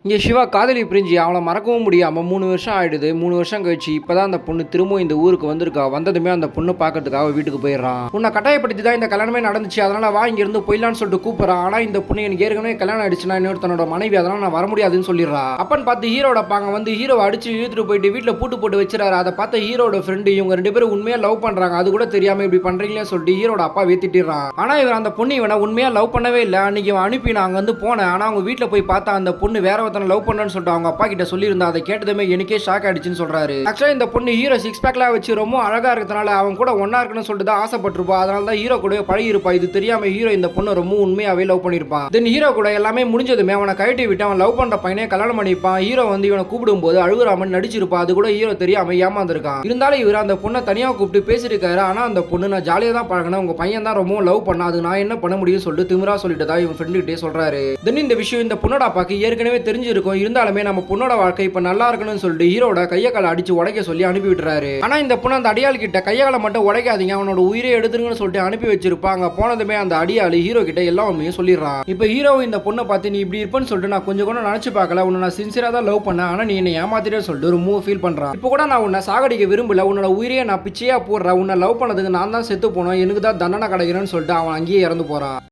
இங்கே சிவா காதலி பிரிஞ்சு அவளை மறக்கவும் முடியாமல் 3 வருஷம் ஆயிடுது. 3 வருஷம் கழிச்சு இப்போ தான் அந்த பொண்ணு திரும்பவும் இந்த ஊருக்கு வந்திருக்கா. வந்ததுமே அந்த பொண்ணு பார்க்கறதுக்காக வீட்டுக்கு போயிடுறான். உன்னை கட்டாயப்படுத்தி தான் இந்த கல்யாணமே நடந்துச்சு, அதனால வா இங்கிருந்து போயிடலான்னு சொல்லிட்டு கூப்பிட்றான். ஆனால் இந்த பொண்ணு எனக்கு ஏற்கனவே கல்யாணம் ஆயிடுச்சுன்னா இன்னொருத்தனோட மனைவி, அதனால நான் வர முடியாதுன்னு சொல்லிடுறா. அப்பன்னு பார்த்து ஹீரோட பாங்க வந்து ஹீரோவை அடிச்சு இழுத்துட்டு போயிட்டு வீட்டில் பூட்டு போட்டு வச்சிடறாரு. அதை பார்த்த ஹீரோட ஃப்ரெண்டு இவங்க 2 பேரும் உண்மையாக லவ் பண்ணுறாங்க, அது கூட தெரியாமல் இப்படி பண்ணுறீங்களே சொல்லிட்டு ஹீரோட அப்பா வேத்திட்டுறான். ஆனால் இவன் அந்த பொண்ணு இவனை உண்மையாக லவ் பண்ணவே இல்லை. அன்னைக்கு இவன் அனுப்பி நான் அங்கே வந்து போனேன். ஆனால் அவங்க வீட்டில் போய் பார்த்தா அந்த பொண்ணு வேற ஒருத்தனை லவ் பண்ணன்னு சொல்லிட்டு அவங்க அப்பா கிட்ட சொல்லியிருந்தா. அதை கேட்டதுமே எனக்கே ஷாக் ஆயிடுச்சுன்னு சொல்றாரு. ஆக்சுவலா இந்த பொண்ணு ஹீரோ 6 பேக்லாம் வச்சு ரொம்ப அழகா இருக்கிறதுனால அவன் கூட ஒன்னா இருக்கணும்னு சொல்லிட்டு தான் ஆசைப்பட்டிருப்பா. அதனால தான் ஹீரோ கூட பழகி இருப்பா. இது தெரியாம ஹீரோ இந்த பொண்ணு ரொம்ப உண்மையாவே லவ் பண்ணிருப்பான். தென் ஹீரோ கூட எல்லாமே முடிஞ்சதுமே அவனை கழட்டி விட்டு அவன் லவ் பண்ற பையனே கல்யாணம் பண்ணிப்பான். ஹீரோ வந்து இவனை கூப்பிடும் போது அழுகுறாமன் நடிச்சிருப்பா. அது கூட ஹீரோ தெரியாம ஏமாந்துருக்கான். இருந்தாலும் இவர் அந்த பொண்ணை தனியா கூப்பிட்டு பேசிருக்காரு. ஆனா அந்த பொண்ணு நான் ஜாலியா தான் பழகினேன், உங்க பையன் தான் ரொம்ப லவ் பண்ணா, அது நான் என்ன பண்ண முடியும் சொல்லிட்டு திமிரா சொல்லிட்டு தான் இவன் ஃப்ரெண்டு கிட்டே சொல்றாரு. தென் இந்த விஷயம் இந்த பொண்ணோட அப்பாக்கு ஏற்கனவே தெரிஞ்சிருக்கும். இருந்தாலுமே நம்ம பொண்ணோட வாழ்க்கை இப்ப நல்லா இருக்கணும்னு சொல்லிட்டு ஹீரோட கையை காலை அடிச்சு உடைக்க சொல்லி அனுப்பி விட்டுறாரு. ஆனா இந்த பொண்ணு அந்த அடியாள் கிட்ட கையால மட்டும் உடைக்காதீங்க, அவனோட உயிரை எடுத்துருங்கன்னு சொல்லிட்டு அனுப்பி வச்சிருப்பாங்க. போனதுமே அந்த அடியாள் ஹீரோ கிட்ட எல்லா உண்மையும் சொல்லிடுறான். இப்ப ஹீரோ இந்த பொண்ணை பார்த்து நீ இப்படி இருப்பேன்னு சொல்லிட்டு நான் கொஞ்சம் கூட நினைச்சு பார்க்கல, உன்னை நான் சின்சியரா தான் லவ் பண்ணேன், ஆனா நீ என்னை ஏமாத்திட்டே சொல்லிட்டு ஒரு மூவ் ஃபீல் பண்றான். இப்போ கூட நான் உன்னை சாகடிக்க விரும்பல, உன்னோட உயிரையே நான் பிச்சையா போடுறேன், உன்னை லவ் பண்ணதுக்கு நான் தான் செத்து போனோம், எனக்கு தான் தண்டனை கிடைக்கிறேன்னு சொல்லிட்டு அவன் அங்கேயே இறந்து போறான்.